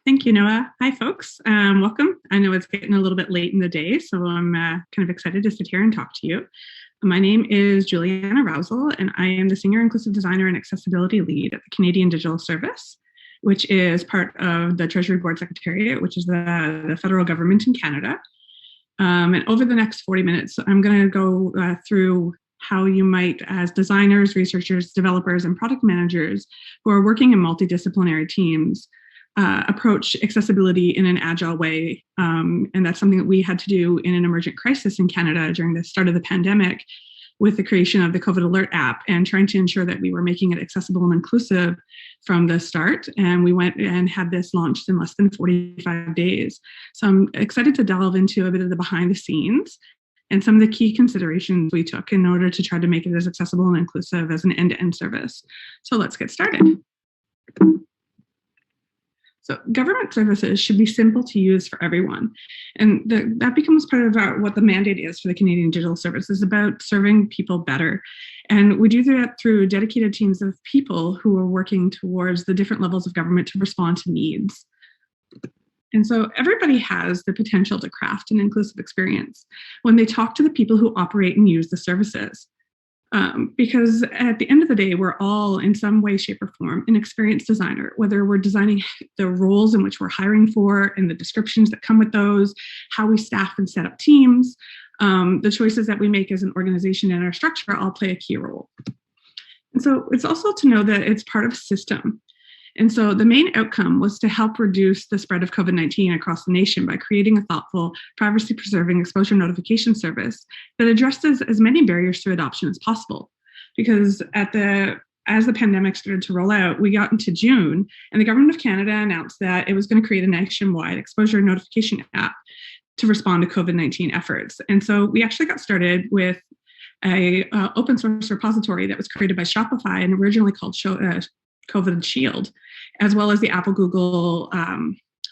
Thank you, Noah. Hi, folks. Welcome. I know it's getting a little bit late in the day, so I'm kind of excited to sit here and talk to you. My name is Julianna Rowsell, and I am the Senior Inclusive Designer and Accessibility Lead at the Canadian Digital Service, which is part of the Treasury Board Secretariat, which is the federal government in Canada. And over the next 40 minutes, I'm going to go through how you might, as designers, researchers, developers, and product managers who are working in multidisciplinary teams, approach accessibility in an agile way. And that's something that we had to do in an emergent crisis in Canada during the start of the pandemic with the creation of the COVID Alert app and trying to ensure that we were making it accessible and inclusive from the start. And we went and had this launched in less than 45 days. So I'm excited to delve into a bit of the behind the scenes and some of the key considerations we took in order to try to make it as accessible and inclusive as an end-to-end service. So let's get started. So government services should be simple to use for everyone. And that becomes part of what the mandate is for the Canadian Digital Service, is about serving people better. And we do that through dedicated teams of people who are working towards the different levels of government to respond to needs. And so everybody has the potential to craft an inclusive experience when they talk to the people who operate and use the services. Because at the end of the day, we're all in some way, shape, or form an experienced designer, whether we're designing the roles in which we're hiring for and the descriptions that come with those, how we staff and set up teams, the choices that we make as an organization and our structure all play a key role. And so it's also to know that it's part of a system. And so the main outcome was to help reduce the spread of COVID-19 across the nation by creating a thoughtful, privacy-preserving exposure notification service that addresses as many barriers to adoption as possible. Because as the pandemic started to roll out, we got into June, and the Government of Canada announced that it was going to create a nationwide exposure notification app to respond to COVID-19 efforts. And so we actually got started with a open source repository that was created by Shopify and originally called COVID Shield, as well as the Apple Google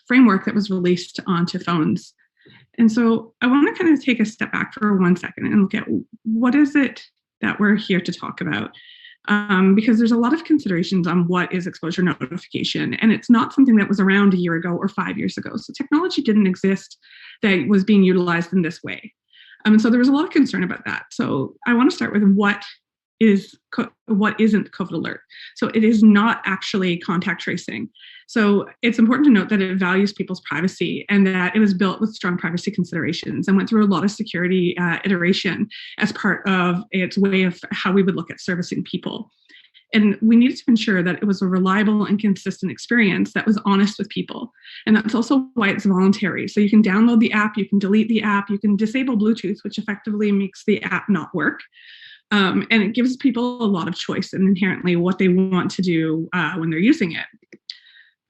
framework that was released onto phones. And so I want to kind of take a step back for 1 second and look at what is it that we're here to talk about. Because there's a lot of considerations on what is exposure notification, and it's not something that was around a year ago or 5 years ago. So technology didn't exist that was being utilized in this way. So there was a lot of concern about that. So I want to start with what isn't COVID Alert. So it is not actually contact tracing. So it's important to note that it values people's privacy and that it was built with strong privacy considerations and went through a lot of security iteration as part of its way of how we would look at servicing people. And we needed to ensure that it was a reliable and consistent experience that was honest with people. And that's also why it's voluntary. So you can download the app, you can delete the app, you can disable Bluetooth, which effectively makes the app not work. And it gives people a lot of choice and inherently what they want to do when they're using it.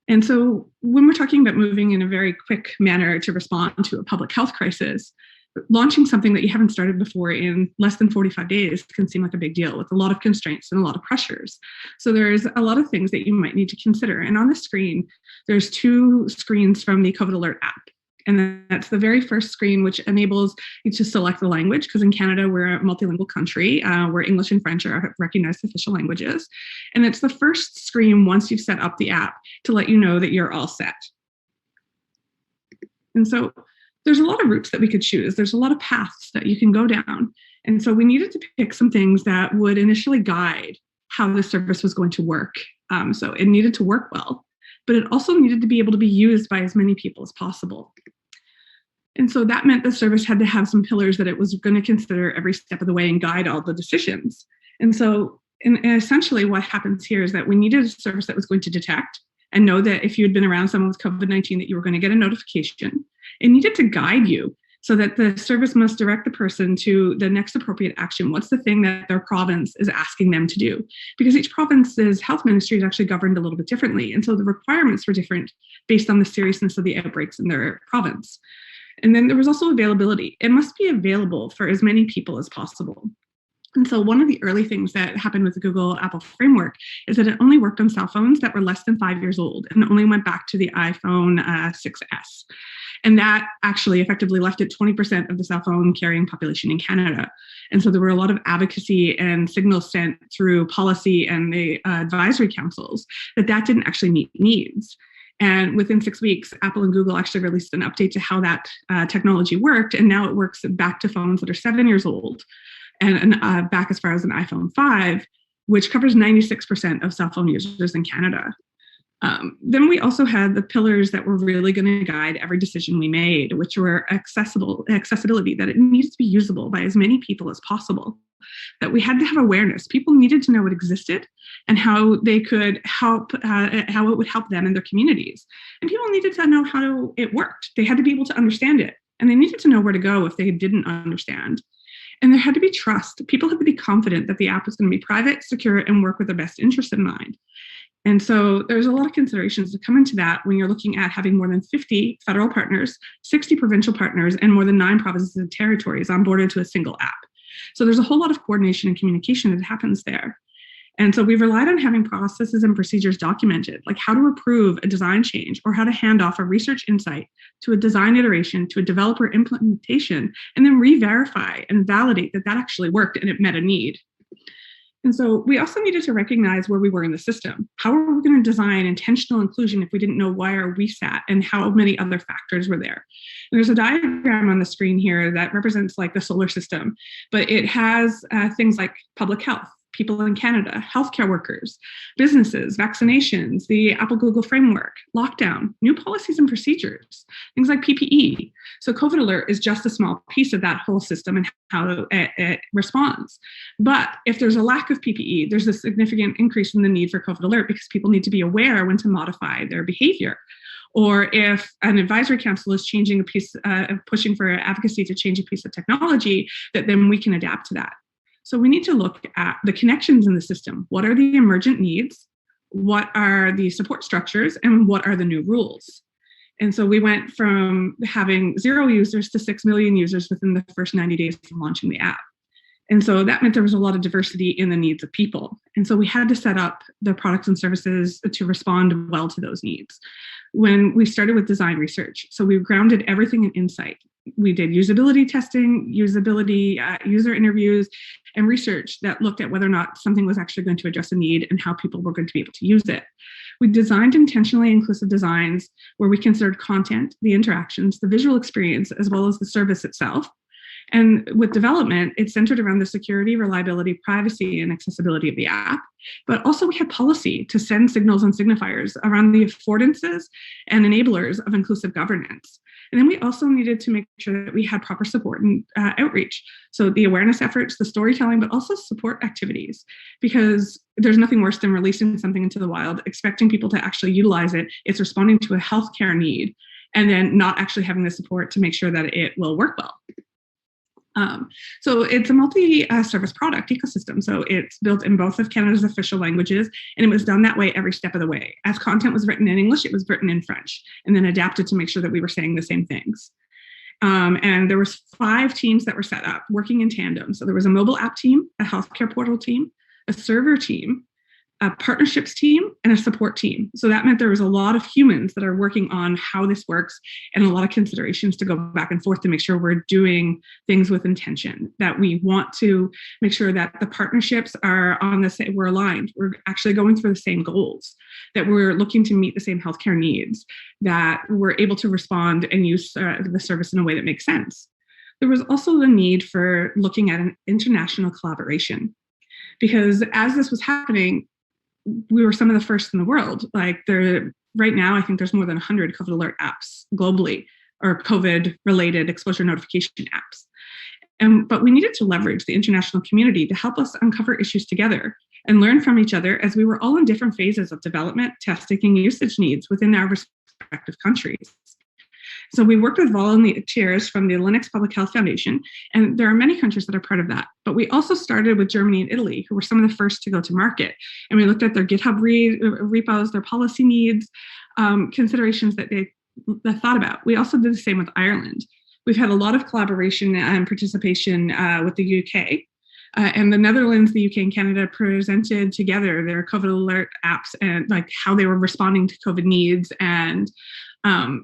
And so when we're talking about moving in a very quick manner to respond to a public health crisis, launching something that you haven't started before in less than 45 days can seem like a big deal with a lot of constraints and a lot of pressures. So there's a lot of things that you might need to consider. And on the screen, there's 2 screens from the COVID Alert app. And that's the very first screen, which enables you to select the language, because in Canada, we're a multilingual country where English and French are recognized official languages. And it's the first screen once you've set up the app to let you know that you're all set. And so there's a lot of routes that we could choose. There's a lot of paths that you can go down. And so we needed to pick some things that would initially guide how the service was going to work. So it needed to work well, but it also needed to be able to be used by as many people as possible. And so that meant the service had to have some pillars that it was going to consider every step of the way and guide all the decisions. And so essentially what happens here is that we needed a service that was going to detect and know that if you had been around someone with COVID-19 that you were going to get a notification. It needed to guide you so that the service must direct the person to the next appropriate action. What's the thing that their province is asking them to do? Because each province's health ministry is actually governed a little bit differently. And so the requirements were different based on the seriousness of the outbreaks in their province. And then there was also availability. It must be available for as many people as possible. And so one of the early things that happened with the Google Apple framework is that it only worked on cell phones that were less than 5 years old and only went back to the iPhone 6S. And that actually effectively left it 20% of the cell phone carrying population in Canada. And so there were a lot of advocacy and signals sent through policy and the advisory councils that didn't actually meet needs. And within 6 weeks, Apple and Google actually released an update to how that technology worked. And now it works back to phones that are 7 years old and back as far as an iPhone 5, which covers 96% of cell phone users in Canada. Then we also had the pillars that were really going to guide every decision we made, which were accessibility, that it needs to be usable by as many people as possible, that we had to have awareness. People needed to know it existed and how they could help, how it would help them in their communities. And people needed to know how it worked. They had to be able to understand it, and they needed to know where to go if they didn't understand. And there had to be trust. People had to be confident that the app was going to be private, secure, and work with their best interest in mind. And so there's a lot of considerations that come into that when you're looking at having more than 50 federal partners, 60 provincial partners, and more than 9 provinces and territories onboarded to a single app. So there's a whole lot of coordination and communication that happens there. And so we've relied on having processes and procedures documented, like how to approve a design change or how to hand off a research insight to a design iteration to a developer implementation, and then re-verify and validate that that actually worked and it met a need. And so we also needed to recognize where we were in the system. How are we going to design intentional inclusion if we didn't know where we sat and how many other factors were there? And there's a diagram on the screen here that represents like the solar system, but it has things like public health, people in Canada, healthcare workers, businesses, vaccinations, the Apple Google framework, lockdown, new policies and procedures, things like PPE. So COVID alert is just a small piece of that whole system and how it responds. But if there's a lack of PPE, there's a significant increase in the need for COVID alert because people need to be aware when to modify their behavior. Or if an advisory council is changing a piece, pushing for advocacy to change a piece of technology, that then we can adapt to that. So we need to look at the connections in the system. What are the emergent needs? What are the support structures? And what are the new rules? And so we went from having 0 users to 6 million users within the first 90 days of launching the app. And so that meant there was a lot of diversity in the needs of people. And so we had to set up the products and services to respond well to those needs. When we started with design research, so we grounded everything in insight. We did usability testing, user interviews, and research that looked at whether or not something was actually going to address a need and how people were going to be able to use it. We designed intentionally inclusive designs where we considered content, the interactions, the visual experience, as well as the service itself. And with development, it's centered around the security, reliability, privacy, and accessibility of the app. But also we had policy to send signals and signifiers around the affordances and enablers of inclusive governance. And then we also needed to make sure that we had proper support and outreach. So the awareness efforts, the storytelling, but also support activities, because there's nothing worse than releasing something into the wild, expecting people to actually utilize it. It's responding to a healthcare need, and then not actually having the support to make sure that it will work well. So it's a multi-service product ecosystem. So it's built in both of Canada's official languages, and it was done that way every step of the way. As content was written in English, it was written in French, and then adapted to make sure that we were saying the same things. And there was 5 teams that were set up working in tandem. So there was a mobile app team, a healthcare portal team, a server team, a partnerships team, and a support team. So that meant there was a lot of humans that are working on how this works and a lot of considerations to go back and forth to make sure we're doing things with intention, that we want to make sure that the partnerships are on the same, we're aligned, we're actually going for the same goals, that we're looking to meet the same healthcare needs, that we're able to respond and use the service in a way that makes sense. There was also the need for looking at an international collaboration, because as this was happening, we were some of the first in the world. Like right now, I think there's more than 100 COVID alert apps globally, or COVID-related exposure notification apps. But we needed to leverage the international community to help us uncover issues together and learn from each other, as we were all in different phases of development, testing, and usage needs within our respective countries. So we worked with volunteers from the Linux Public Health Foundation, and there are many countries that are part of that. But we also started with Germany and Italy, who were some of the first to go to market. And we looked at their GitHub repos, their policy needs, considerations that they thought about. We also did the same with Ireland. We've had a lot of collaboration and participation with the UK. And the Netherlands, the UK, and Canada presented together their COVID alert apps and like how they were responding to COVID needs, and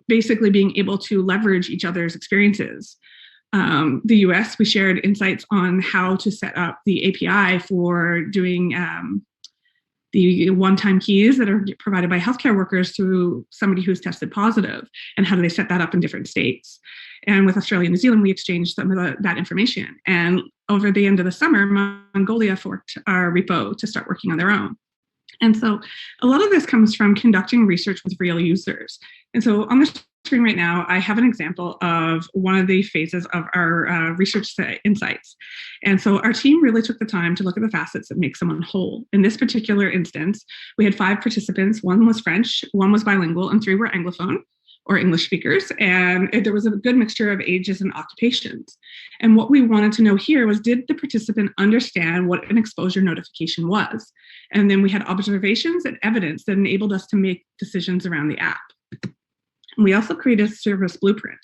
basically being able to leverage each other's experiences. The US, we shared insights on how to set up the API for doing the one-time keys that are provided by healthcare workers to somebody who's tested positive, and how do they set that up in different states. And with Australia and New Zealand, we exchanged some of that information. And over the end of the summer, Mongolia forked our repo to start working on their own. And so a lot of this comes from conducting research with real users. And so on the screen right now, I have an example of one of the phases of our research insights. And so our team really took the time to look at the facets that make someone whole. In this particular instance, we had 5 participants. 1 was French, 1 was bilingual, and 3 were Anglophone or English speakers. And there was a good mixture of ages and occupations. And what we wanted to know here was, did the participant understand what an exposure notification was? And then we had observations and evidence that enabled us to make decisions around the app. And we also created a service blueprint.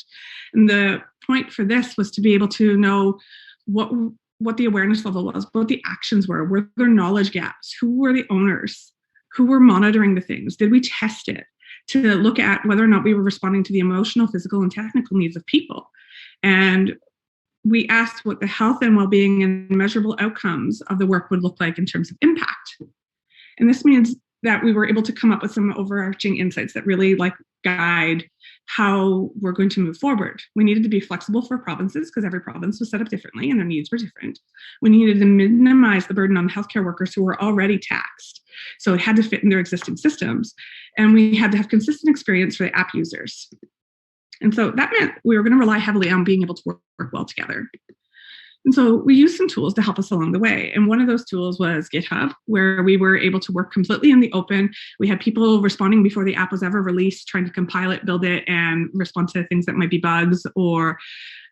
And the point for this was to be able to know what the awareness level was, what the actions were there knowledge gaps, who were the owners, who were monitoring the things, did we test it, to look at whether or not we were responding to the emotional, physical, and technical needs of people. And we asked what the health and well-being and measurable outcomes of the work would look like in terms of impact. And this means that we were able to come up with some overarching insights that really guide how we're going to move forward. We needed to be flexible for provinces because every province was set up differently and their needs were different. We needed to minimize the burden on the healthcare workers who were already taxed. So it had to fit in their existing systems. And we had to have consistent experience for the app users. And so that meant we were going to rely heavily on being able to work well together. And so we used some tools to help us along the way. And one of those tools was GitHub, where we were able to work completely in the open. We had people responding before the app was ever released, trying to compile it, build it, and respond to things that might be bugs or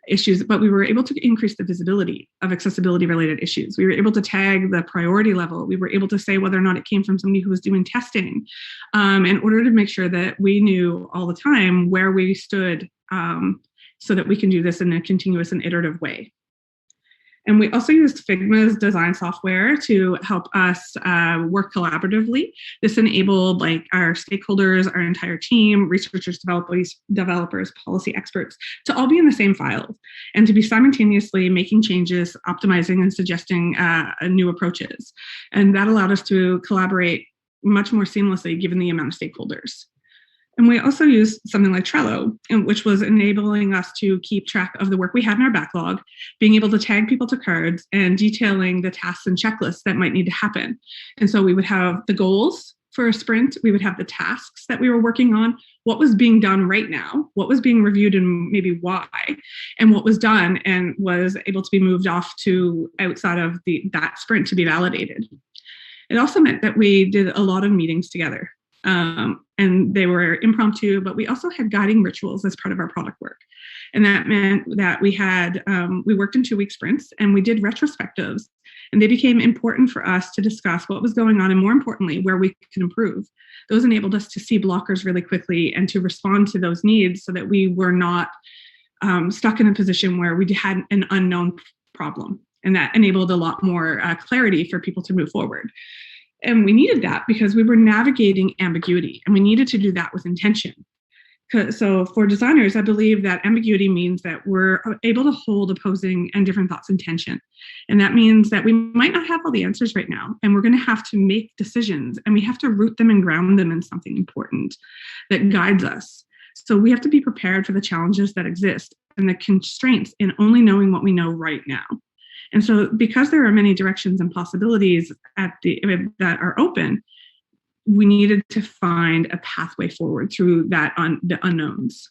issues. But we were able to increase the visibility of accessibility-related issues. We were able to tag the priority level. We were able to say whether or not it came from somebody who was doing testing, in order to make sure that we knew all the time where we stood, so that we can do this in a continuous and iterative way. And we also used Figma's design software to help us work collaboratively. This enabled our stakeholders, our entire team, researchers, developers, policy experts to all be in the same file and to be simultaneously making changes, optimizing, and suggesting new approaches. And that allowed us to collaborate much more seamlessly given the amount of stakeholders. And we also used something like Trello, which was enabling us to keep track of the work we had in our backlog, being able to tag people to cards, and detailing the tasks and checklists that might need to happen. And so we would have the goals for a sprint, we would have the tasks that we were working on, what was being done right now, what was being reviewed and maybe why, and what was done and was able to be moved off to outside of that sprint to be validated. It also meant that we did a lot of meetings together. And they were impromptu, but we also had guiding rituals as part of our product work. And that meant that we worked in 2-week sprints and we did retrospectives, and they became important for us to discuss what was going on and, more importantly, where we could improve. Those enabled us to see blockers really quickly and to respond to those needs so that we were not stuck in a position where we had an unknown problem. And that enabled a lot more clarity for people to move forward. And we needed that because we were navigating ambiguity, and we needed to do that with intention. So for designers, I believe that ambiguity means that we're able to hold opposing and different thoughts in tension. And that means that we might not have all the answers right now, and we're going to have to make decisions, and we have to root them and ground them in something important that guides us. So we have to be prepared for the challenges that exist and the constraints in only knowing what we know right now. And so because there are many directions and possibilities that are open, we needed to find a pathway forward through the unknowns.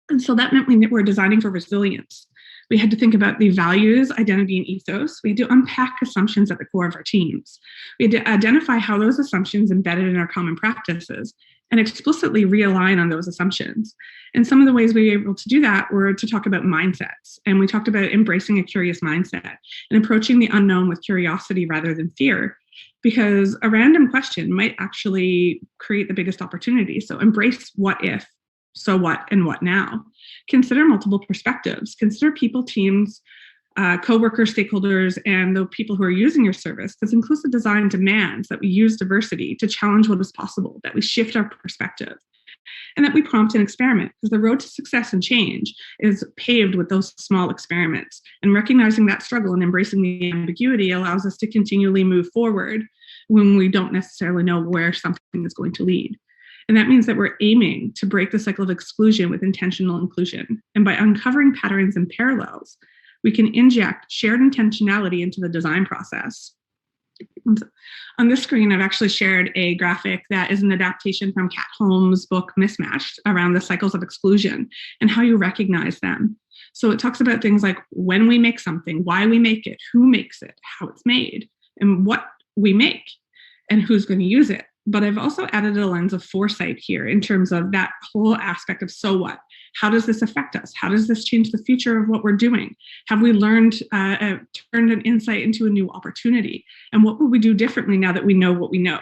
And so that meant we were designing for resilience. We had to think about the values, identity, and ethos. We had to unpack assumptions at the core of our teams. We had to identify how those assumptions embedded in our common practices and explicitly realign on those assumptions. And some of the ways we were able to do that were to talk about mindsets. And we talked about embracing a curious mindset and approaching the unknown with curiosity rather than fear, because a random question might actually create the biggest opportunity. So embrace what if, so what, and what now. Consider multiple perspectives. Consider people, teams, co-workers, stakeholders, and the people who are using your service, because inclusive design demands that we use diversity to challenge what is possible, that we shift our perspective, and that we prompt and experiment, because the road to success and change is paved with those small experiments. And recognizing that struggle and embracing the ambiguity allows us to continually move forward when we don't necessarily know where something is going to lead. And that means that we're aiming to break the cycle of exclusion with intentional inclusion. And by uncovering patterns and parallels, we can inject shared intentionality into the design process. On this screen, I've actually shared a graphic that is an adaptation from Kat Holmes' book, Mismatched, around the cycles of exclusion and how you recognize them. So it talks about things like when we make something, why we make it, who makes it, how it's made, and what we make, and who's going to use it. But I've also added a lens of foresight here in terms of that whole aspect of so what? How does this affect us? How does this change the future of what we're doing? Have we learned, turned an insight into a new opportunity? And what will we do differently now that we know what we know?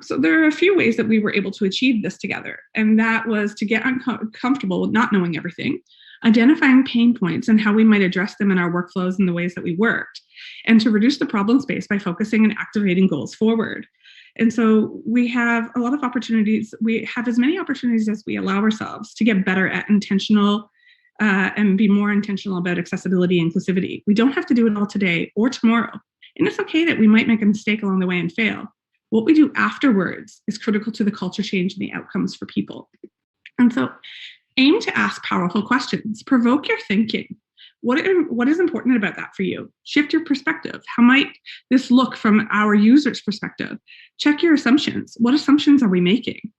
So there are a few ways that we were able to achieve this together. And that was to get uncomfortable with not knowing everything, identifying pain points and how we might address them in our workflows and the ways that we worked, and to reduce the problem space by focusing and activating goals forward. And so we have a lot of opportunities. We have as many opportunities as we allow ourselves to get better at intentional and be more intentional about accessibility and inclusivity. We don't have to do it all today or tomorrow. And it's okay that we might make a mistake along the way and fail. What we do afterwards is critical to the culture change and the outcomes for people. And so aim to ask powerful questions, provoke your thinking. What is important about that for you? Shift your perspective. How might this look from our user's perspective? Check your assumptions. What assumptions are we making?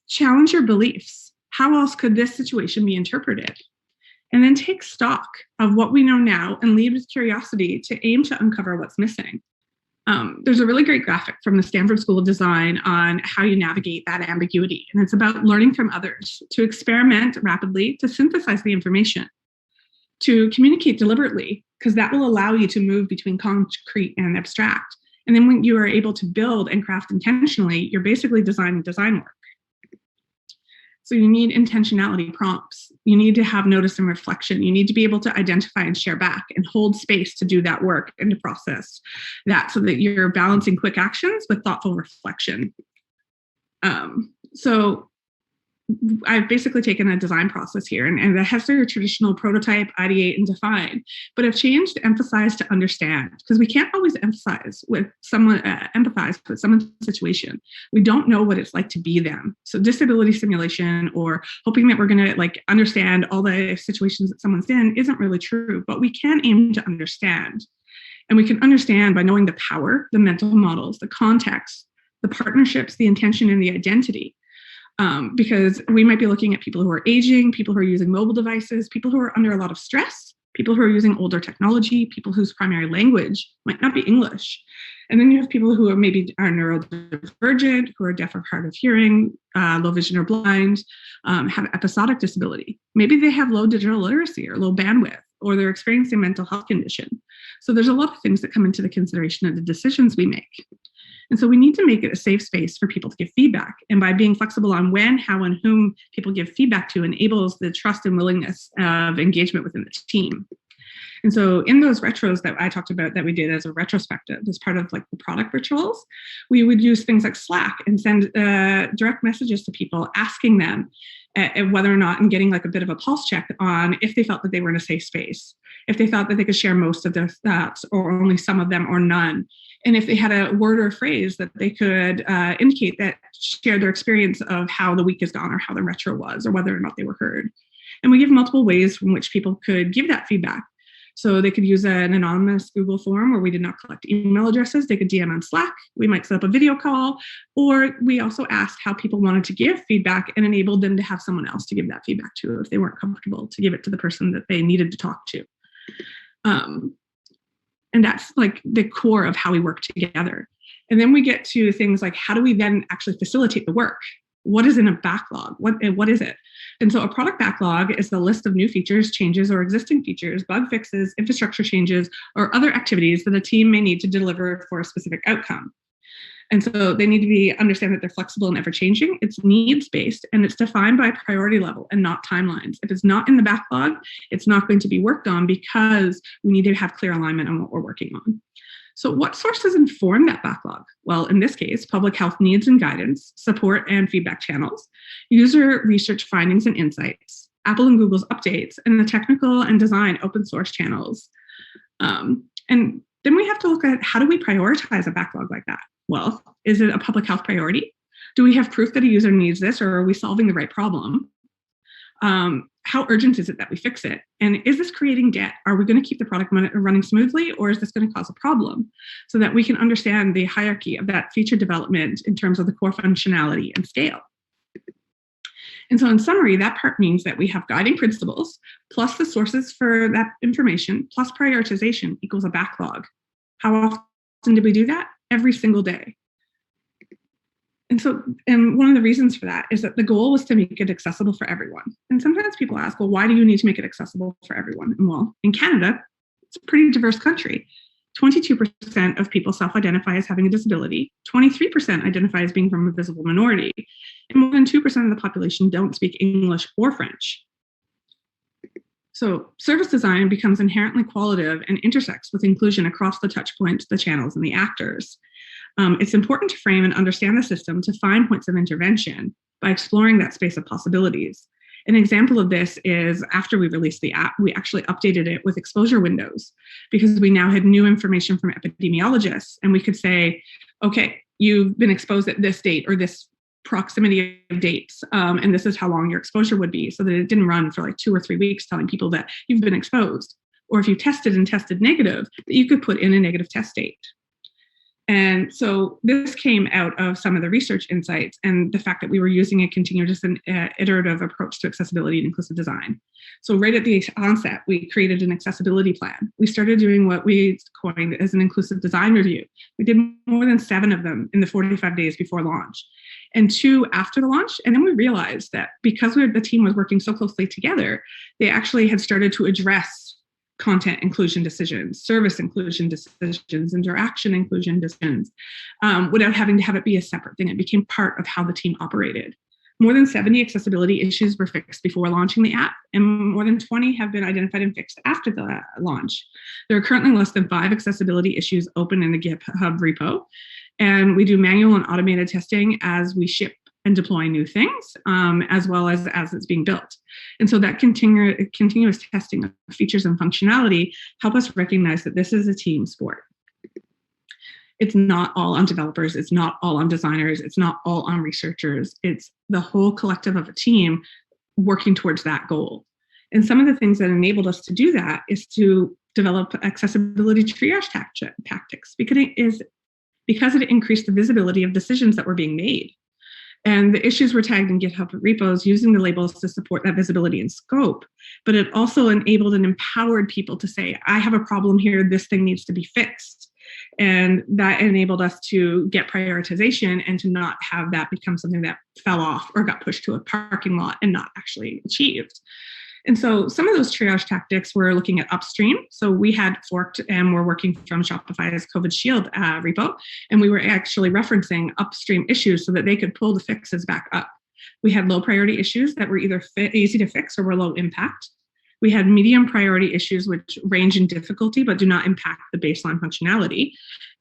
Challenge your beliefs. How else could this situation be interpreted? And then take stock of what we know now and lead with curiosity to aim to uncover what's missing. There's a really great graphic from the Stanford School of Design on how you navigate that ambiguity. And it's about learning from others, to experiment rapidly, to synthesize the information, to communicate deliberately, because that will allow you to move between concrete and abstract. And then when you are able to build and craft intentionally, you're basically designing design work. So you need intentionality prompts. You need to have notice and reflection. You need to be able to identify and share back and hold space to do that work and to process that so that you're balancing quick actions with thoughtful reflection. So I've basically taken a design process here and that has their traditional prototype, ideate, and define, but I've changed to emphasize to understand, because we can't always empathize with someone's situation. We don't know what it's like to be them. So disability simulation or hoping that we're going to understand all the situations that someone's in isn't really true, but we can aim to understand. And we can understand by knowing the power, the mental models, the context, the partnerships, the intention, and the identity. Because we might be looking at people who are aging, people who are using mobile devices, people who are under a lot of stress, people who are using older technology, people whose primary language might not be English. And then you have people who are maybe neurodivergent, who are deaf or hard of hearing, low vision or blind, have episodic disability. Maybe they have low digital literacy or low bandwidth, or they're experiencing a mental health condition. So there's a lot of things that come into the consideration of the decisions we make. And so we need to make it a safe space for people to give feedback. And by being flexible on when, how, and whom people give feedback to enables the trust and willingness of engagement within the team. And so in those retros that I talked about that we did as a retrospective, as part of the product rituals, we would use things like Slack and send direct messages to people, asking them whether or not, and getting a bit of a pulse check on if they felt that they were in a safe space, if they felt that they could share most of their thoughts or only some of them or none. And if they had a word or a phrase that they could indicate that shared their experience of how the week has gone or how the retro was or whether or not they were heard. And we give multiple ways from which people could give that feedback. So they could use an anonymous Google form where we did not collect email addresses. They could DM on Slack. We might set up a video call, or we also asked how people wanted to give feedback and enabled them to have someone else to give that feedback to if they weren't comfortable to give it to the person that they needed to talk to. And that's the core of how we work together. And then we get to things like, how do we then actually facilitate the work? What is in a backlog? What is it? And so a product backlog is the list of new features, changes, or existing features, bug fixes, infrastructure changes, or other activities that a team may need to deliver for a specific outcome. And so they need to understand that they're flexible and ever-changing. It's needs-based, and it's defined by priority level and not timelines. If it's not in the backlog, it's not going to be worked on because we need to have clear alignment on what we're working on. So what sources inform that backlog? Well, in this case, public health needs and guidance, support and feedback channels, user research findings and insights, Apple and Google's updates, and the technical and design open source channels. And then we have to look at, how do we prioritize a backlog like that? Well, is it a public health priority? Do we have proof that a user needs this, or are we solving the right problem? How urgent is it that we fix it? And is this creating debt? Are we going to keep the product running smoothly, or is this going to cause a problem? So that we can understand the hierarchy of that feature development in terms of the core functionality and scale. And so in summary, that part means that we have guiding principles, plus the sources for that information, plus prioritization equals a backlog. How often do we do that? Every single day. And one of the reasons for that is that the goal was to make it accessible for everyone. And sometimes people ask, well, why do you need to make it accessible for everyone? And well, in Canada, it's a pretty diverse country. 22% of people self-identify as having a disability, 23% identify as being from a visible minority, and more than 2% of the population don't speak English or French. So service design becomes inherently qualitative and intersects with inclusion across the touch points, the channels, and the actors. It's important to frame and understand the system to find points of intervention by exploring that space of possibilities. An example of this is after we released the app, we actually updated it with exposure windows because we now had new information from epidemiologists, and we could say, okay, you've been exposed at this date or this proximity of dates, and this is how long your exposure would be, so that it didn't run for like 2 or 3 weeks telling people that you've been exposed. Or if you tested and tested negative, that you could put in a negative test date. And so this came out of some of the research insights and the fact that we were using a continuous and iterative approach to accessibility and inclusive design. So right at the onset, we created an accessibility plan. We started doing what we coined as an inclusive design review. We did more than 7 of them in the 45 days before launch, and 2 after the launch. And then we realized that because the team was working so closely together, they actually had started to address content inclusion decisions, service inclusion decisions, interaction inclusion decisions, without having to have it be a separate thing. It became part of how the team operated. More than 70 accessibility issues were fixed before launching the app, and more than 20 have been identified and fixed after the launch. There are currently less than 5 accessibility issues open in the GitHub repo, and we do manual and automated testing as we ship and deploy new things, as well as it's being built. And so that continuous testing of features and functionality help us recognize that this is a team sport. It's not all on developers, it's not all on designers, it's not all on researchers, it's the whole collective of a team working towards that goal. And some of the things that enabled us to do that is to develop accessibility triage tactics, because it increased the visibility of decisions that were being made. And the issues were tagged in GitHub repos using the labels to support that visibility and scope. But it also enabled and empowered people to say, I have a problem here, this thing needs to be fixed. And that enabled us to get prioritization and to not have that become something that fell off or got pushed to a parking lot and not actually achieved. And so some of those triage tactics were looking at upstream. So we had forked and we're working from Shopify's COVID Shield repo, and we were actually referencing upstream issues so that they could pull the fixes back up. We had low priority issues that were either easy to fix or were low impact. We had medium priority issues which range in difficulty but do not impact the baseline functionality.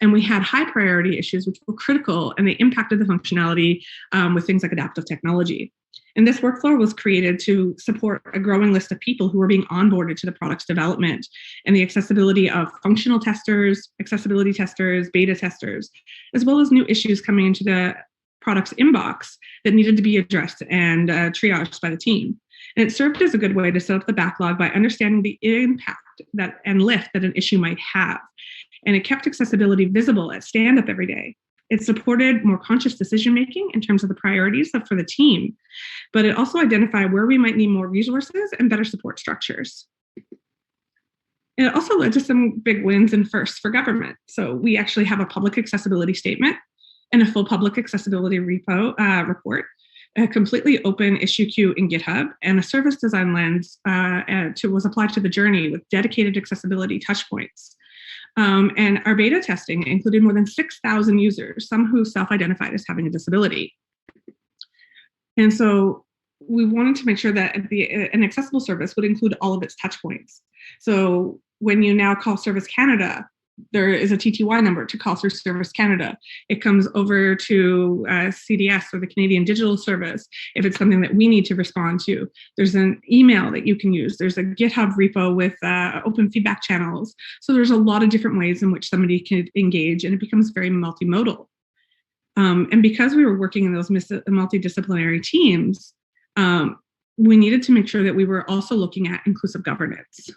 And we had high priority issues which were critical and they impacted the functionality with things like adaptive technology. And this workflow was created to support a growing list of people who were being onboarded to the product's development and the accessibility of functional testers, accessibility testers, beta testers, as well as new issues coming into the product's inbox that needed to be addressed and triaged by the team. And it served as a good way to set up the backlog by understanding the impact and lift that an issue might have. And it kept accessibility visible at stand-up every day. It supported more conscious decision-making in terms of the priorities for the team, but it also identified where we might need more resources and better support structures. And it also led to some big wins and firsts for government. So we actually have a public accessibility statement and a full public accessibility repo report, a completely open issue queue in GitHub, and a service design lens was applied to the journey with dedicated accessibility touchpoints. And our beta testing included more than 6,000 users, some who self-identified as having a disability. And so we wanted to make sure that an accessible service would include all of its touch points. So when you now call Service Canada, there is a TTY number to call through Service Canada. It comes over to CDS, or the Canadian Digital Service, if it's something that we need to respond to. There's an email that you can use. There's a GitHub repo with open feedback channels. So there's a lot of different ways in which somebody can engage, and it becomes very multimodal. And because we were working in those multidisciplinary teams, we needed to make sure that we were also looking at inclusive governance.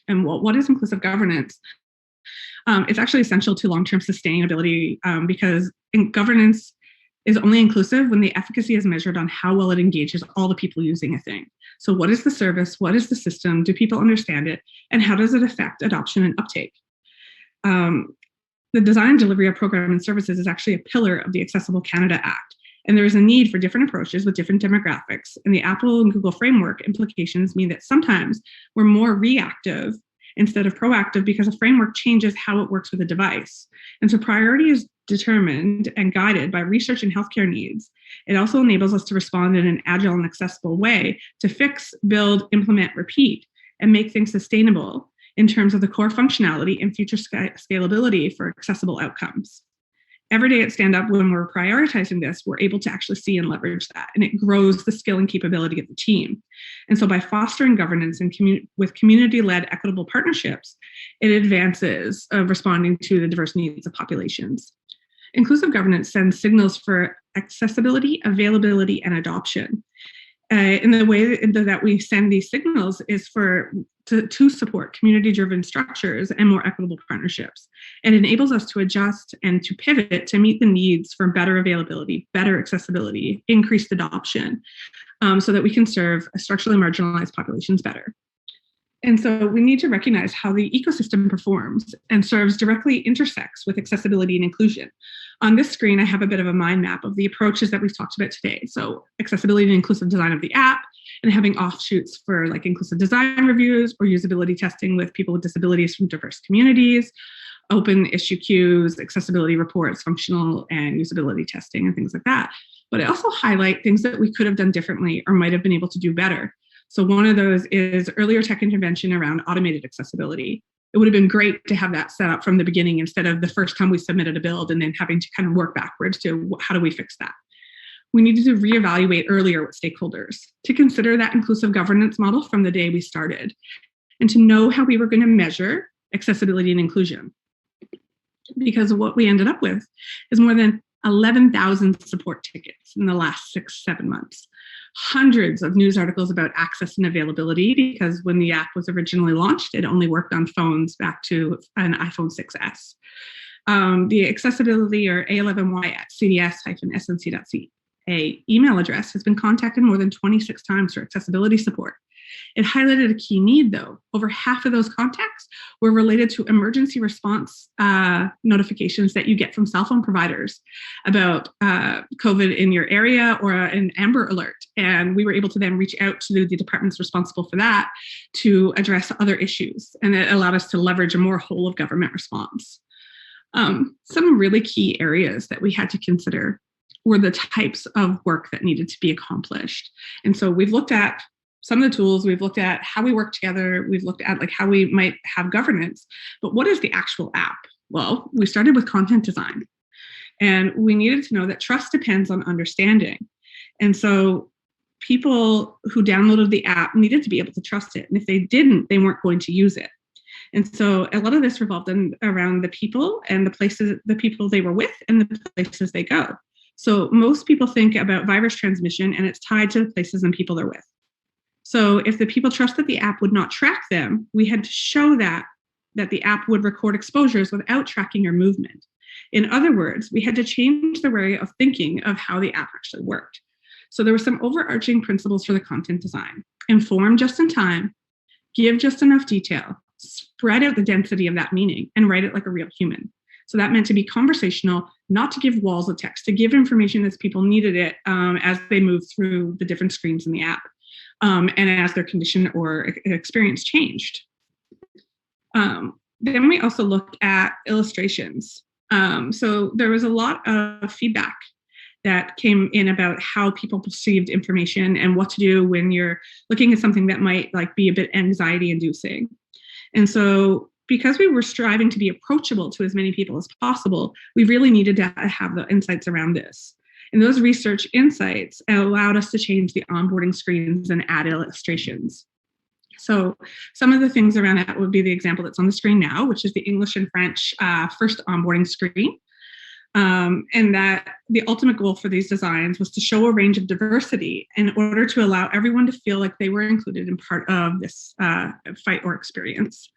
And what is inclusive governance? It's actually essential to long-term sustainability, because governance is only inclusive when the efficacy is measured on how well it engages all the people using a thing. So what is the service? What is the system? Do people understand it? And how does it affect adoption and uptake? The design and delivery of programs and services is actually a pillar of the Accessible Canada Act. And there is a need for different approaches with different demographics. And the Apple and Google framework implications mean that sometimes we're more reactive instead of proactive, because a framework changes how it works with a device. And so priority is determined and guided by research and healthcare needs. It also enables us to respond in an agile and accessible way to fix, build, implement, repeat, and make things sustainable in terms of the core functionality and future scalability for accessible outcomes. Every day at Stand Up, when we're prioritizing this, we're able to actually see and leverage that, and it grows the skill and capability of the team. And so by fostering governance and with community-led equitable partnerships, it advances responding to the diverse needs of populations. Inclusive governance sends signals for accessibility, availability, and adoption. And the way that we send these signals is to support community-driven structures and more equitable partnerships. It enables us to adjust and to pivot to meet the needs for better availability, better accessibility, increased adoption, so that we can serve structurally marginalized populations better. And so we need to recognize how the ecosystem performs and directly intersects with accessibility and inclusion. On this screen, I have a bit of a mind map of the approaches that we've talked about today. So accessibility and inclusive design of the app, and having offshoots for like inclusive design reviews or usability testing with people with disabilities from diverse communities, open issue queues, accessibility reports, functional and usability testing, and things like that. But I also highlight things that we could have done differently or might have been able to do better. So one of those is earlier tech intervention around automated accessibility. It would have been great to have that set up from the beginning instead of the first time we submitted a build and then having to kind of work backwards to how do we fix that. We needed to reevaluate earlier with stakeholders, to consider that inclusive governance model from the day we started, and to know how we were going to measure accessibility and inclusion. Because what we ended up with is more than 11,000 support tickets in the last 6-7 months. Hundreds of news articles about access and availability, because when the app was originally launched, it only worked on phones back to an iPhone 6S. The accessibility or A11Y at cds-snc.ca email address has been contacted more than 26 times for accessibility support. It highlighted a key need, though. Over half of those contacts were related to emergency response notifications that you get from cell phone providers about COVID in your area or an Amber Alert. And we were able to then reach out to the departments responsible for that to address other issues. And it allowed us to leverage a more whole of government response. Some really key areas that we had to consider were the types of work that needed to be accomplished. And so we've looked at some of the tools, we've looked at how we work together, we've looked at like how we might have governance, but what is the actual app? Well, we started with content design, and we needed to know that trust depends on understanding. And so people who downloaded the app needed to be able to trust it. And if they didn't, they weren't going to use it. And so a lot of this revolved around the people and the places, the people they were with and the places they go. So most people think about virus transmission and it's tied to the places and people they're with. So if the people trust that the app would not track them, we had to show that the app would record exposures without tracking your movement. In other words, we had to change the way of thinking of how the app actually worked. So there were some overarching principles for the content design. Inform just in time, give just enough detail, spread out the density of that meaning, and write it like a real human. So that meant to be conversational, not to give walls of text, to give information as people needed it as they moved through the different screens in the app. And as their condition or experience changed. Then we also looked at illustrations. So there was a lot of feedback that came in about how people perceived information and what to do when you're looking at something that might like be a bit anxiety inducing. And so because we were striving to be approachable to as many people as possible, we really needed to have the insights around this. And those research insights allowed us to change the onboarding screens and add illustrations. So some of the things around that would be the example that's on the screen now, which is the English and French first onboarding screen. And that the ultimate goal for these designs was to show a range of diversity in order to allow everyone to feel like they were included in part of this fight or experience.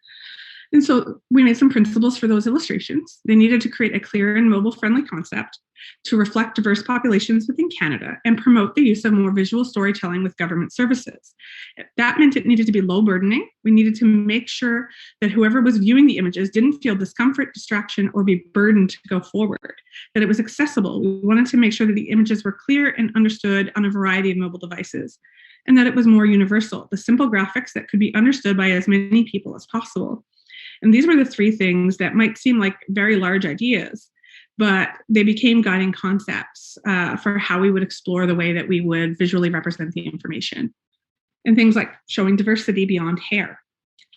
And so we made some principles for those illustrations. They needed to create a clear and mobile-friendly concept to reflect diverse populations within Canada and promote the use of more visual storytelling with government services. That meant it needed to be low burdening. We needed to make sure that whoever was viewing the images didn't feel discomfort, distraction, or be burdened to go forward, that it was accessible. We wanted to make sure that the images were clear and understood on a variety of mobile devices, and that it was more universal, the simple graphics that could be understood by as many people as possible. And these were the three things that might seem like very large ideas, but they became guiding concepts for how we would explore the way that we would visually represent the information. And things like showing diversity beyond hair.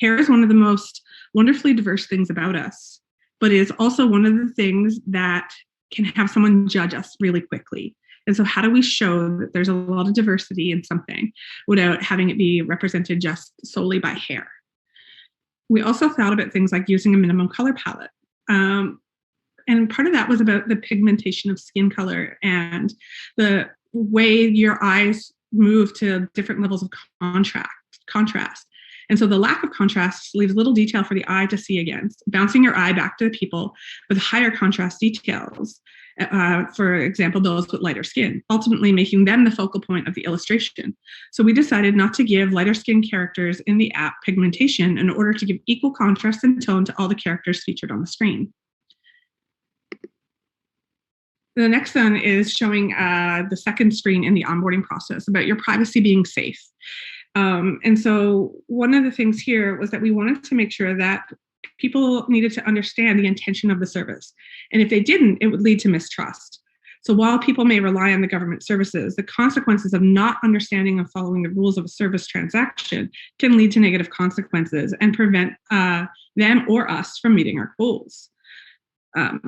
Hair is one of the most wonderfully diverse things about us, but it is also one of the things that can have someone judge us really quickly. And so how do we show that there's a lot of diversity in something without having it be represented just solely by hair? We also thought about things like using a minimum color palette. And part of that was about the pigmentation of skin color and the way your eyes move to different levels of contrast. And so the lack of contrast leaves little detail for the eye to see against, bouncing your eye back to the people with higher contrast details, for example, those with lighter skin, ultimately making them the focal point of the illustration. So we decided not to give lighter skin characters in the app pigmentation in order to give equal contrast and tone to all the characters featured on the screen. The next one is showing the second screen in the onboarding process about your privacy being safe. And so one of the things here was that we wanted to make sure that people needed to understand the intention of the service. And if they didn't, it would lead to mistrust. So while people may rely on the government services, the consequences of not understanding and following the rules of a service transaction can lead to negative consequences and prevent them or us from meeting our goals.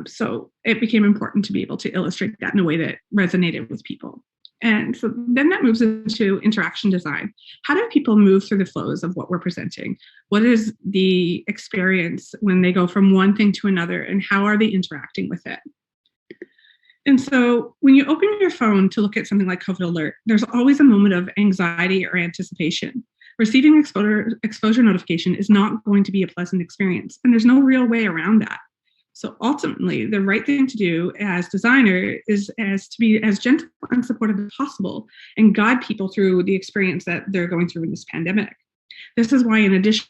So it became important to be able to illustrate that in a way that resonated with people. And so then that moves into interaction design. How do people move through the flows of what we're presenting? What is the experience when they go from one thing to another, and how are they interacting with it? And so when you open your phone to look at something like COVID alert, there's always a moment of anxiety or anticipation. Receiving exposure notification is not going to be a pleasant experience, and there's no real way around that. So ultimately, the right thing to do as designer is to be as gentle and supportive as possible and guide people through the experience that they're going through in this pandemic. This is why, in addition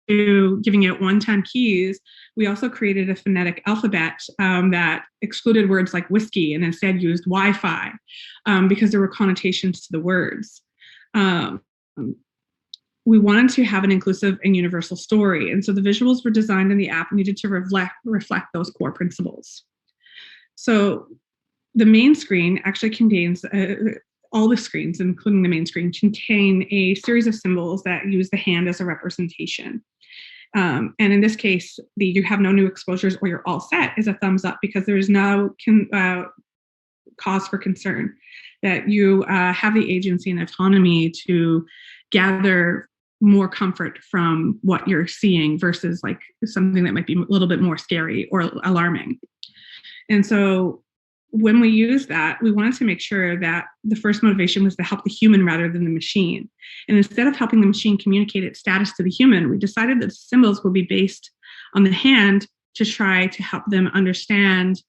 to giving out one-time keys, we also created a phonetic alphabet that excluded words like whiskey and instead used Wi-Fi because there were connotations to the words. We wanted to have an inclusive and universal story. And so the visuals were designed in the app needed to reflect those core principles. So the main screen actually contains, all the screens, including the main screen, contain a series of symbols that use the hand as a representation. And in this case, the you have no new exposures or you're all set is a thumbs up because there is no cause for concern, that you have the agency and autonomy to gather more comfort from what you're seeing versus like something that might be a little bit more scary or alarming. And so when we use that, we wanted to make sure that the first motivation was to help the human rather than the machine. And instead of helping the machine communicate its status to the human, we decided that the symbols will be based on the hand to try to help them understand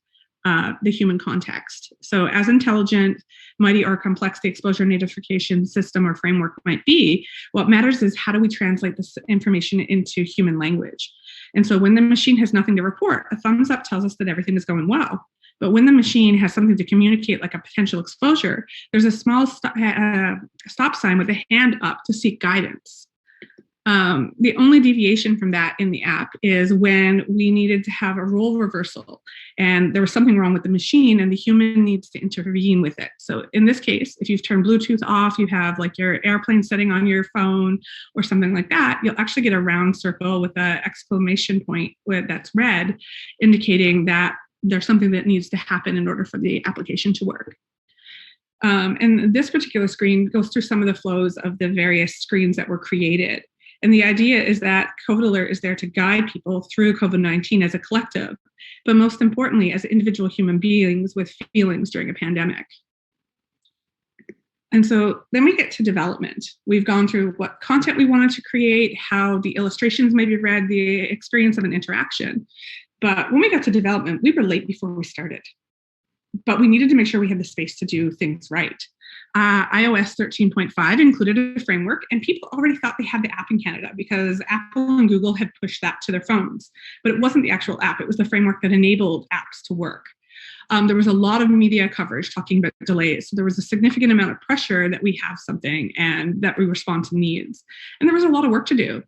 the human context. So as intelligent, mighty, or complex the exposure notification system or framework might be, what matters is how do we translate this information into human language? And so when the machine has nothing to report, a thumbs up tells us that everything is going well. But when the machine has something to communicate, like a potential exposure, there's a small stop sign with a hand up to seek guidance. The only deviation from that in the app is when we needed to have a role reversal and there was something wrong with the machine and the human needs to intervene with it. So in this case, if you've turned Bluetooth off, you have like your airplane setting on your phone or something like that, you'll actually get a round circle with an exclamation point that's red, indicating that there's something that needs to happen in order for the application to work. And this particular screen goes through some of the flows of the various screens that were created. And the idea is that COVID Alert is there to guide people through COVID-19 as a collective, but most importantly, as individual human beings with feelings during a pandemic. And so then we get to development. We've gone through what content we wanted to create, how the illustrations may be read, the experience of an interaction. But when we got to development, we were late before we started. But we needed to make sure we had the space to do things right. iOS 13.5 included a framework, and people already thought they had the app in Canada because Apple and Google had pushed that to their phones. But it wasn't the actual app. It was the framework that enabled apps to work. There was a lot of media coverage talking about delays. So there was a significant amount of pressure that we have something and that we respond to needs. And there was a lot of work to do.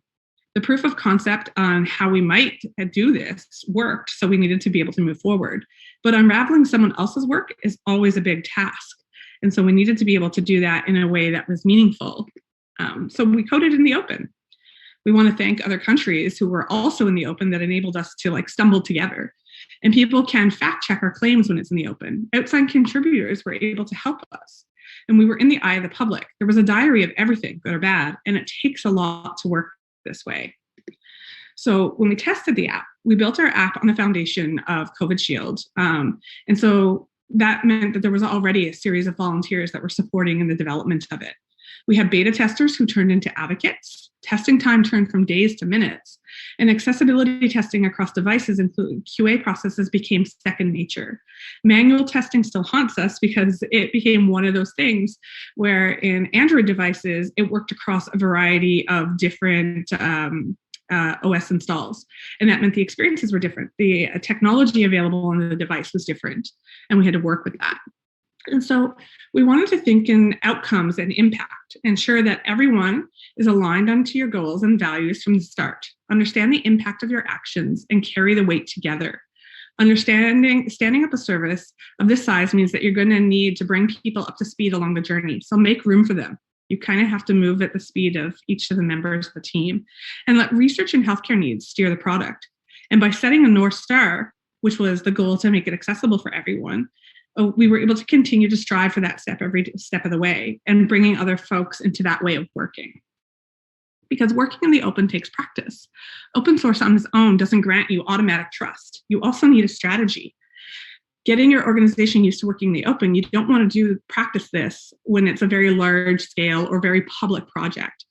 The proof of concept on how we might do this worked, so we needed to be able to move forward. But unraveling someone else's work is always a big task. And so we needed to be able to do that in a way that was meaningful. So we coded in the open. We want to thank other countries who were also in the open that enabled us to stumble together. And people can fact check our claims when it's in the open. Outside contributors were able to help us. And we were in the eye of the public. There was a diary of everything, good or bad, and it takes a lot to work this way. So when we tested the app, we built our app on the foundation of COVID Shield. And so that meant that there was already a series of volunteers that were supporting in the development of it. We had beta testers who turned into advocates. Testing time turned from days to minutes. And accessibility testing across devices, including QA processes, became second nature. Manual testing still haunts us because it became one of those things where in Android devices, it worked across a variety of different OS installs. And that meant the experiences were different. The technology available on the device was different, and we had to work with that. And so we wanted to think in outcomes and impact, ensure that everyone is aligned onto your goals and values from the start. Understand the impact of your actions and carry the weight together. Standing up a service of this size means that you're going to need to bring people up to speed along the journey. So make room for them. You kind of have to move at the speed of each of the members of the team and let research and healthcare needs steer the product. And by setting a North Star, which was the goal to make it accessible for everyone, we were able to continue to strive for that step every step of the way and bringing other folks into that way of working. Because working in the open takes practice. Open source on its own doesn't grant you automatic trust. You also need a strategy. Getting your organization used to working in the open, you don't want to practice this when it's a very large scale or very public project.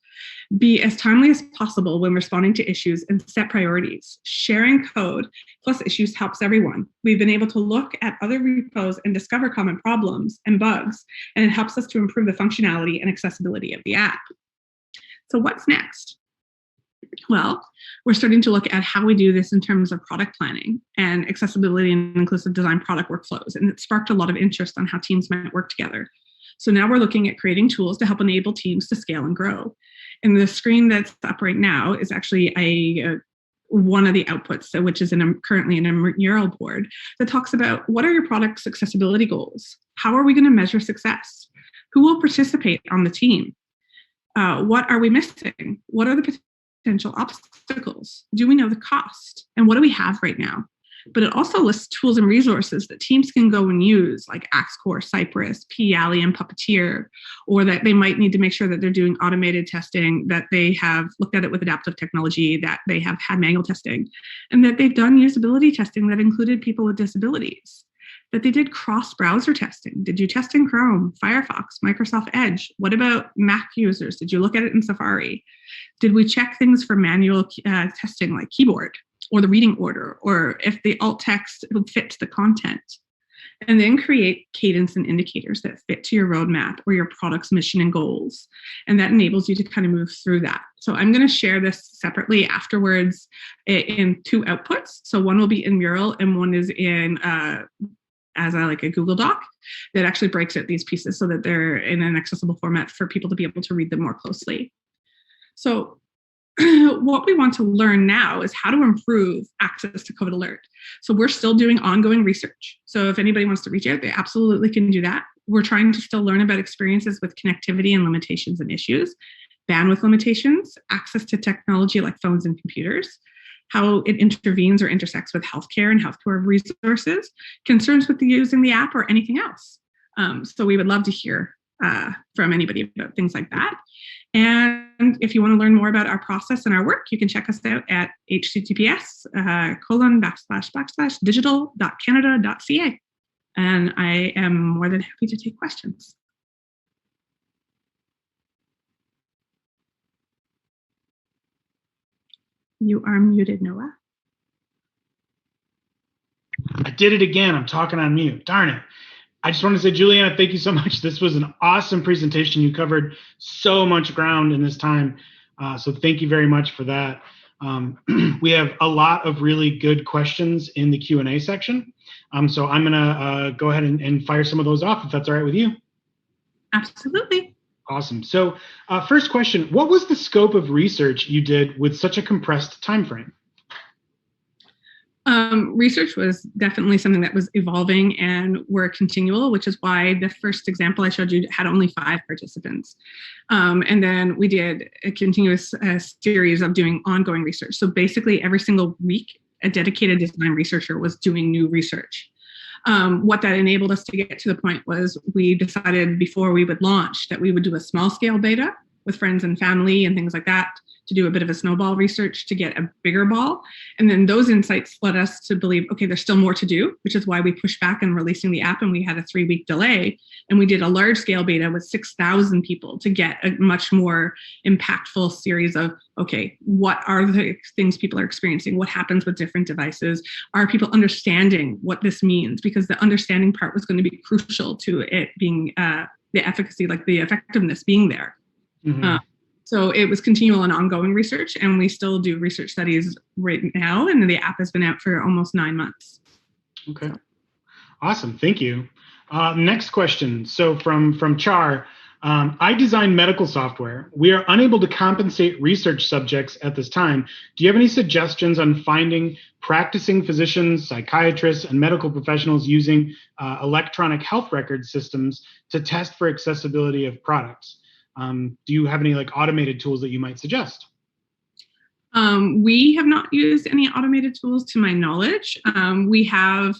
Be as timely as possible when responding to issues and set priorities. Sharing code plus issues helps everyone. We've been able to look at other repos and discover common problems and bugs, and it helps us to improve the functionality and accessibility of the app. So what's next? Well, we're starting to look at how we do this in terms of product planning and accessibility and inclusive design product workflows. And it sparked a lot of interest on how teams might work together. So now we're looking at creating tools to help enable teams to scale and grow. And the screen that's up right now is actually one of the outputs, which is currently in a mural board that talks about what are your product's accessibility goals? How are we going to measure success? Who will participate on the team? What are we missing? What are the potential obstacles? Do we know the cost? And what do we have right now? But it also lists tools and resources that teams can go and use, like AxeCore, Cypress, pAlley, and Puppeteer, or that they might need to make sure that they're doing automated testing, that they have looked at it with adaptive technology, that they have had manual testing, and that they've done usability testing that included people with disabilities, that they did cross-browser testing. Did you test in Chrome, Firefox, Microsoft Edge? What about Mac users? Did you look at it in Safari? Did we check things for manual testing like keyboard or the reading order, or if the alt text fits the content? And then create cadence and indicators that fit to your roadmap or your product's mission and goals. And that enables you to kind of move through that. So I'm going to share this separately afterwards in two outputs. So one will be in Mural and one is in as a Google Doc that actually breaks out these pieces so that they're in an accessible format for people to be able to read them more closely. So what we want to learn now is how to improve access to COVID Alert. So we're still doing ongoing research. So if anybody wants to reach out, they absolutely can do that. We're trying to still learn about experiences with connectivity and limitations and issues, bandwidth limitations, access to technology like phones and computers, how it intervenes or intersects with healthcare and healthcare resources, concerns with using the app or anything else. So we would love to hear from anybody about things like that. And if you want to learn more about our process and our work, you can check us out at https://digital.canada.ca. And I am more than happy to take questions. You are muted, Noah. I did it again. I'm talking on mute. Darn it. I just want to say, Julianna, thank you so much. This was an awesome presentation. You covered so much ground in this time. So thank you very much for that. We have a lot of really good questions in the Q&A section. So I'm going to go ahead and fire some of those off, if that's all right with you. Absolutely. Awesome. So first question, what was the scope of research you did with such a compressed time frame? Research was definitely something that was evolving and were continual, which is why the first example I showed you had only 5 participants. And then we did a continuous series of doing ongoing research. So basically every single week, a dedicated design researcher was doing new research. What that enabled us to get to the point was we decided before we would launch that we would do a small scale beta with friends and family and things like that, to do a bit of a snowball research to get a bigger ball. And then those insights led us to believe, okay, there's still more to do, which is why we pushed back on releasing the app and we had a 3-week delay. And we did a large scale beta with 6,000 people to get a much more impactful series of, okay, what are the things people are experiencing? What happens with different devices? Are people understanding what this means? Because the understanding part was going to be crucial to it being the efficacy, like the effectiveness being there. Mm-hmm. So it was continual and ongoing research, and we still do research studies right now, and the app has been out for almost 9 months. Okay, awesome, thank you. Next question, so from Char, I design medical software. We are unable to compensate research subjects at this time. Do you have any suggestions on finding practicing physicians, psychiatrists, and medical professionals using electronic health record systems to test for accessibility of products? Do you have any like automated tools that you might suggest? We have not used any automated tools to my knowledge. We have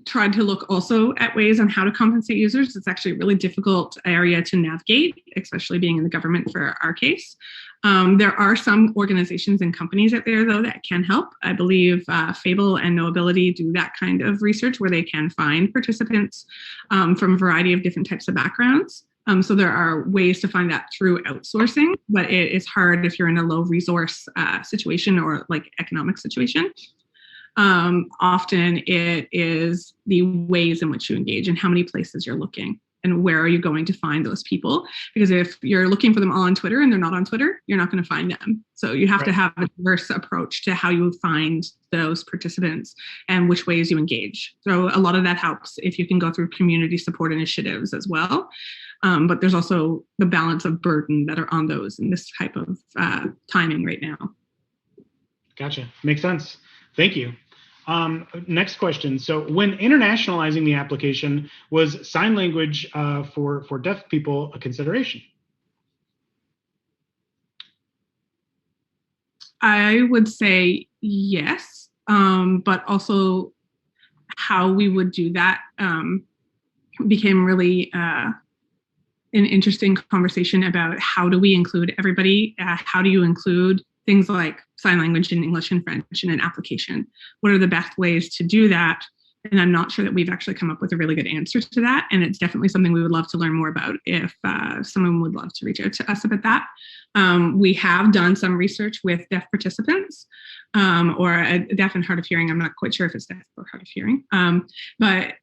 tried to look also at ways on how to compensate users. It's actually a really difficult area to navigate, especially being in the government for our case. There are some organizations and companies out there, though, that can help. I believe Fable and Knowability do that kind of research where they can find participants from a variety of different types of backgrounds. So there are ways to find that through outsourcing, but it is hard if you're in a low resource situation or like economic situation. Often it is the ways in which you engage and how many places you're looking and where are you going to find those people? Because if you're looking for them all on Twitter and they're not on Twitter, you're not going to find them. So you have to have a diverse approach to how you find those participants and which ways you engage. So a lot of that helps if you can go through community support initiatives as well. But there's also the balance of burden that are on those in this type of timing right now. Gotcha. Makes sense. Thank you. Next question. So when internationalizing the application, was sign language for deaf people a consideration? I would say yes, but also how we would do that became really an interesting conversation about how do we include everybody? How do you include things like sign language in English and French in an application? What are the best ways to do that? And I'm not sure that we've actually come up with a really good answer to that. And it's definitely something we would love to learn more about if someone would love to reach out to us about that. We have done some research with deaf participants or deaf and hard of hearing. I'm not quite sure if it's deaf or hard of hearing, but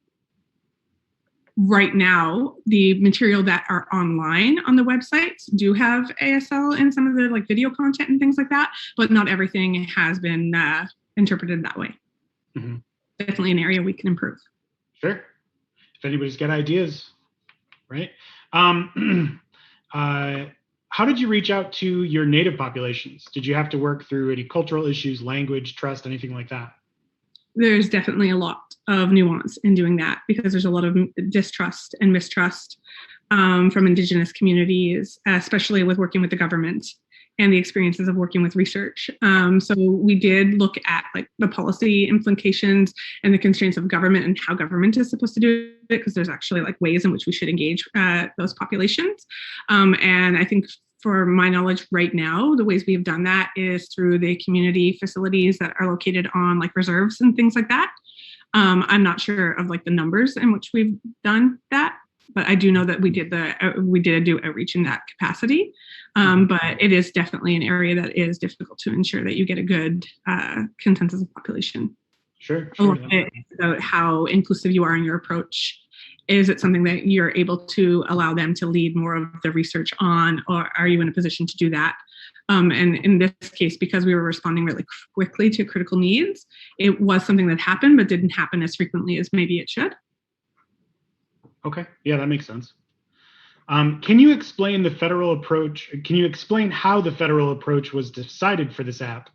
right now, the material that are online on the websites do have ASL in some of the like video content and things like that, but not everything has been interpreted that way. Mm-hmm. Definitely an area we can improve. Sure. If anybody's got ideas, right? how did you reach out to your native populations? Did you have to work through any cultural issues, language, trust, anything like that? There's definitely a lot of nuance in doing that because there's a lot of distrust and mistrust from Indigenous communities, especially with working with the government and the experiences of working with research. So we did look at like the policy implications and the constraints of government and how government is supposed to do it, because there's actually like ways in which we should engage those populations. And I think for my knowledge right now, the ways we have done that is through the community facilities that are located on like reserves and things like that. I'm not sure of like the numbers in which we've done that, but I do know that we did do outreach in that capacity. But it is definitely an area that is difficult to ensure that you get a good consensus of population. Sure. A lot of it is about how inclusive you are in your approach. Is it something that you're able to allow them to lead more of the research on, or are you in a position to do that? And in this case, because we were responding really quickly to critical needs, it was something that happened, but didn't happen as frequently as maybe it should. Okay, yeah, that makes sense. Can you explain the federal approach? Can you explain how the federal approach was decided for this app?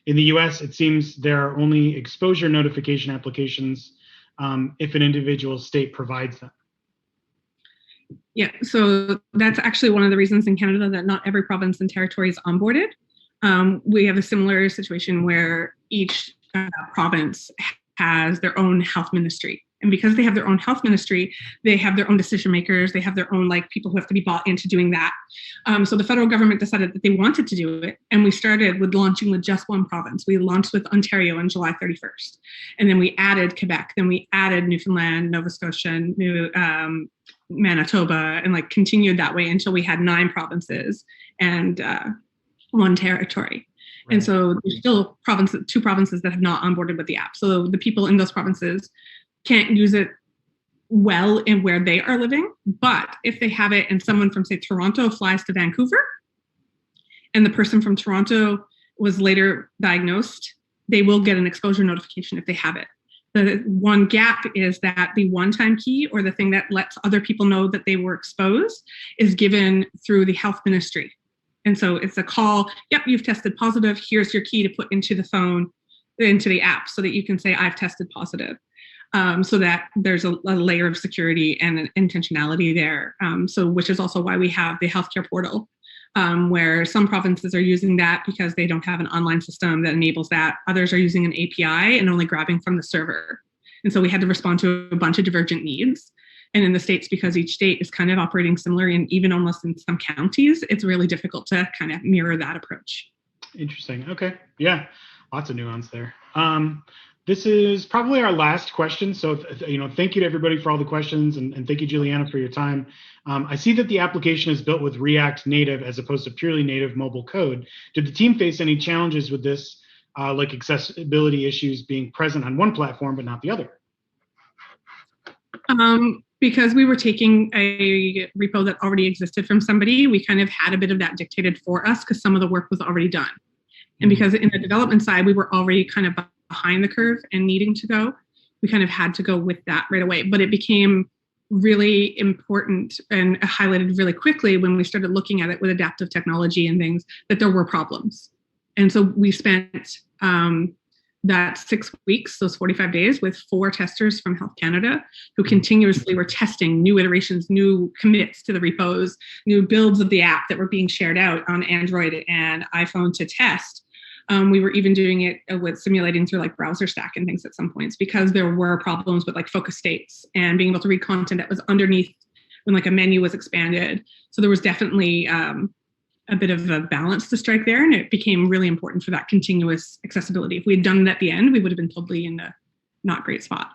In the US, it seems there are only exposure notification applications if an individual state provides them. Yeah, so that's actually one of the reasons in Canada that not every province and territory is onboarded. We have a similar situation where each province has their own health ministry. And because they have their own health ministry, they have their own decision makers. They have their own like people who have to be bought into doing that. So the federal government decided that they wanted to do it. And we started with launching with just one province. We launched with Ontario on July 31st. And then we added Quebec. Then we added Newfoundland, Nova Scotia, Manitoba, and like continued that way until we had 9 provinces and 1 territory. Right. And so there's still 2 provinces that have not onboarded with the app. So the people in those provinces can't use it well in where they are living. But if they have it and someone from, say, Toronto flies to Vancouver and the person from Toronto was later diagnosed, they will get an exposure notification if they have it. The one gap is that the one-time key, or the thing that lets other people know that they were exposed, is given through the health ministry. And so it's a call, yep, you've tested positive, here's your key to put into the phone, into the app, so that you can say, I've tested positive. So that there's a layer of security and an intentionality there. So which is also why we have the healthcare portal, where some provinces are using that because they don't have an online system that enables that. Others are using an API and only grabbing from the server. And so we had to respond to a bunch of divergent needs. And in the States, because each state is kind of operating similar, and even almost in some counties, it's really difficult to kind of mirror that approach. Interesting. Okay. Yeah. Lots of nuance there. This is probably our last question. So, thank you to everybody for all the questions, and thank you, Julianna, for your time. I see that the application is built with React Native as opposed to purely native mobile code. Did the team face any challenges with this, like accessibility issues being present on one platform but not the other? Because we were taking a repo that already existed from somebody, we kind of had a bit of that dictated for us because some of the work was already done. And because in the development side, we were already kind of behind the curve and needing to go, we kind of had to go with that right away. But it became really important and highlighted really quickly when we started looking at it with adaptive technology and things, that there were problems. And so we spent that 6 weeks, those 45 days, with 4 testers from Health Canada who continuously were testing new iterations, new commits to the repos, new builds of the app that were being shared out on Android and iPhone to test. We were even doing it with simulating through like browser stack and things at some points, because there were problems with like focus states and being able to read content that was underneath when like a menu was expanded. So there was definitely a bit of a balance to strike there, and it became really important for that continuous accessibility. If we had done it at the end, we would have been totally in a not great spot.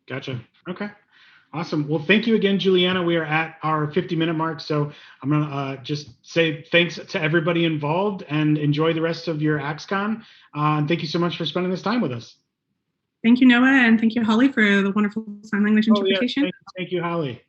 Gotcha. Okay. Awesome. Well, thank you again, Julianna. We are at our 50-minute mark, so I'm going to just say thanks to everybody involved and enjoy the rest of your AXCon. And thank you so much for spending this time with us. Thank you, Noah, and thank you, Holly, for the wonderful sign language interpretation. Yeah. Thank you, Holly.